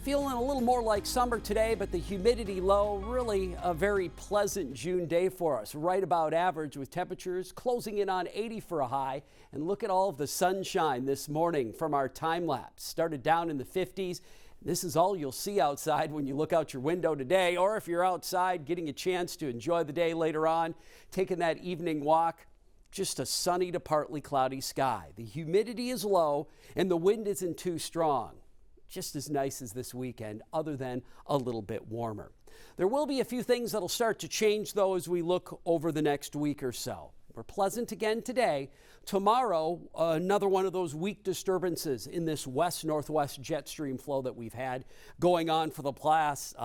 feeling a little more like summer today, but the humidity low. Really a very pleasant June day for us, right about average with temperatures closing in on 80 for a high. And look at all of the sunshine this morning from our time lapse. Started down in the 50s. This is all you'll see outside when you look out your window today, or if you're outside getting a chance to enjoy the day later on, taking that evening walk. Just a sunny to partly cloudy sky. The humidity is low and the wind isn't too strong. Just as nice as this weekend, other than a little bit warmer. There will be a few things that'll start to change though as we look over the next week or so. We're pleasant again today. Tomorrow, another one of those weak disturbances in this west-northwest jet stream flow that we've had going on for the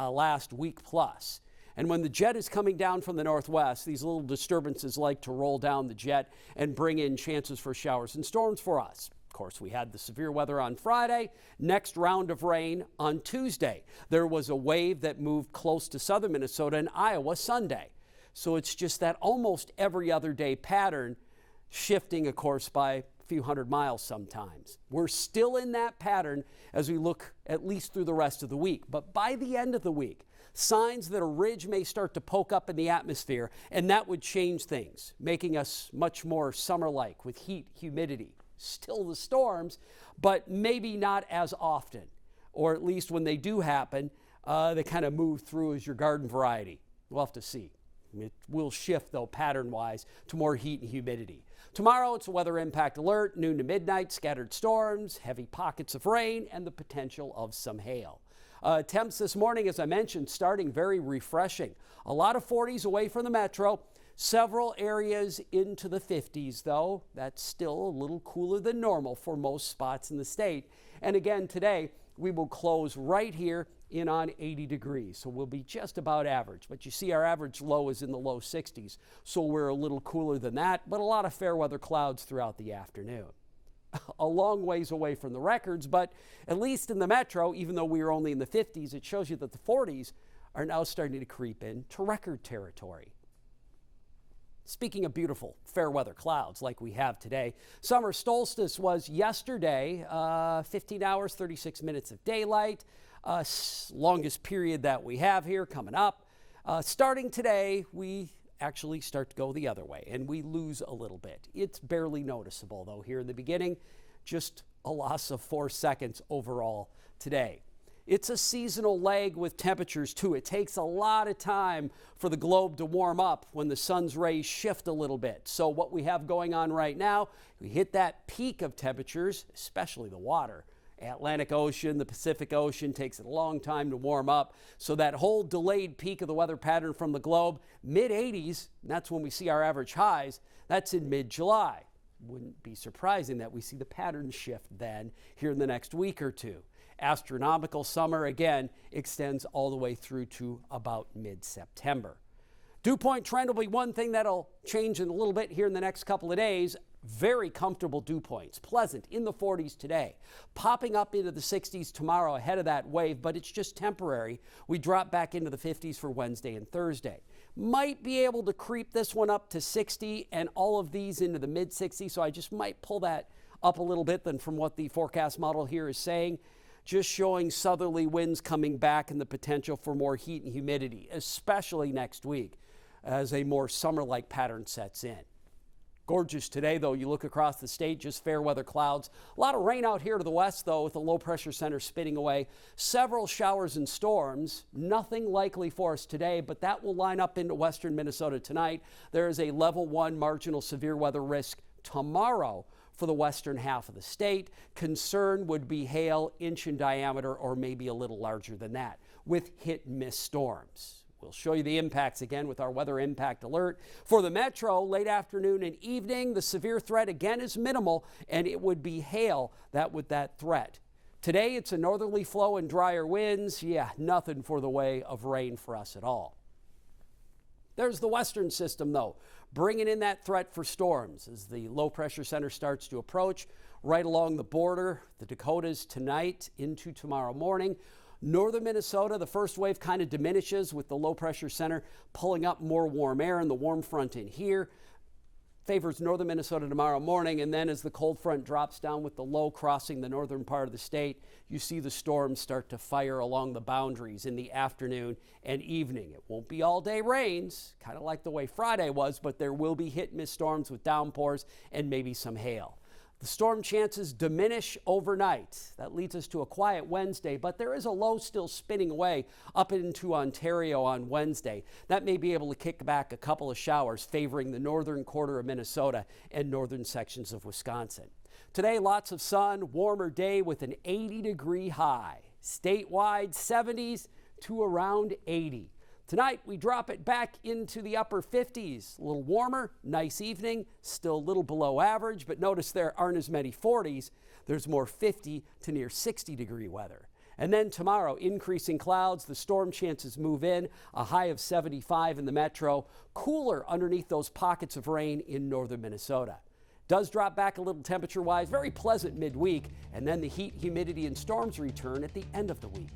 last week plus. And when the jet is coming down from the northwest, these little disturbances like to roll down the jet and bring in chances for showers and storms for us. Of course, we had the severe weather on Friday, next round of rain on Tuesday. There was a wave that moved close to southern Minnesota and Iowa Sunday. So it's just that almost every other day pattern shifting, of course, by a few hundred miles sometimes. We're still in that pattern as we look at least through the rest of the week. But by the end of the week, signs that a ridge may start to poke up in the atmosphere, and that would change things, making us much more summer-like with heat, humidity. Still the storms, but maybe not as often, or at least when they do happen, they kind of move through as your garden variety. We'll have to see. It will shift, though, pattern-wise to more heat and humidity. Tomorrow, it's a weather impact alert, noon to midnight, scattered storms, heavy pockets of rain, and the potential of some hail. Temps this morning, as I mentioned, starting very refreshing. A lot of 40s away from the metro. Several areas into the 50s, though. That's still a little cooler than normal for most spots in the state. And again, today, we will close right here in on 80 degrees. So we'll be just about average. But you see our average low is in the low 60s. So we're a little cooler than that, but a lot of fair weather clouds throughout the afternoon. A long ways away from the records, but at least in the metro, even though we are only in the 50s, it shows you that the 40s are now starting to creep into record territory. Speaking of beautiful fair weather clouds like we have today, summer solstice was yesterday, 15 hours, 36 minutes of daylight, longest period that we have here coming up. Starting today, we actually start to go the other way and we lose a little bit. It's barely noticeable though here in the beginning, just a loss of 4 seconds overall today. It's a seasonal lag with temperatures too. It takes a lot of time for the globe to warm up when the sun's rays shift a little bit. So what we have going on right now, we hit that peak of temperatures, especially the water. Atlantic Ocean, the Pacific Ocean takes a long time to warm up. So that whole delayed peak of the weather pattern from the globe, mid-80s, that's when we see our average highs, that's in mid-July. Wouldn't be surprising that we see the pattern shift then here in the next week or two. Astronomical summer, again, extends all the way through to about mid-September. Dew point trend will be one thing that'll change in a little bit here in the next couple of days. Very comfortable dew points, pleasant in the 40s today, popping up into the 60s tomorrow ahead of that wave, but it's just temporary. We drop back into the 50s for Wednesday and Thursday. Might be able to creep this one up to 60 and all of these into the mid-60s, so I just might pull that up a little bit than from what the forecast model here is saying. Just showing southerly winds coming back and the potential for more heat and humidity, especially next week as a more summer-like pattern sets in. Gorgeous today, though. You look across the state, just fair weather clouds. A lot of rain out here to the west, though, with a low pressure center spinning away. Several showers and storms. Nothing likely for us today, but that will line up into western Minnesota tonight. There is a level 1 marginal severe weather risk tomorrow for the western half of the state. Concern would be hail, inch in diameter, or maybe a little larger than that, with hit and miss storms. We'll show you the impacts again with our weather impact alert. For the metro, late afternoon and evening, the severe threat again is minimal, and it would be hail with that threat. Today, it's a northerly flow and drier winds. Yeah, nothing for the way of rain for us at all. There's the western system, though, bringing in that threat for storms as the low pressure center starts to approach right along the border, the Dakotas tonight into tomorrow morning. Northern Minnesota, the first wave kind of diminishes with the low pressure center pulling up more warm air and the warm front in here. favors northern Minnesota tomorrow morning, and then as the cold front drops down with the low crossing the northern part of the state, you see the storms start to fire along the boundaries in the afternoon and evening. It won't be all day rains, kind of like the way Friday was, but there will be hit and miss storms with downpours and maybe some hail. The storm chances diminish overnight. That leads us to a quiet Wednesday, but there is a low still spinning away up into Ontario on Wednesday. That may be able to kick back a couple of showers favoring the northern quarter of Minnesota and northern sections of Wisconsin. Today, lots of sun, warmer day with an 80-degree high. Statewide 70s to around 80. Tonight, we drop it back into the upper 50s. A little warmer, nice evening, still a little below average, but notice there aren't as many 40s. There's more 50 to near 60-degree weather. And then tomorrow, increasing clouds, the storm chances move in, a high of 75 in the metro, cooler underneath those pockets of rain in northern Minnesota. Does drop back a little temperature-wise, very pleasant midweek, and then the heat, humidity, and storms return at the end of the week.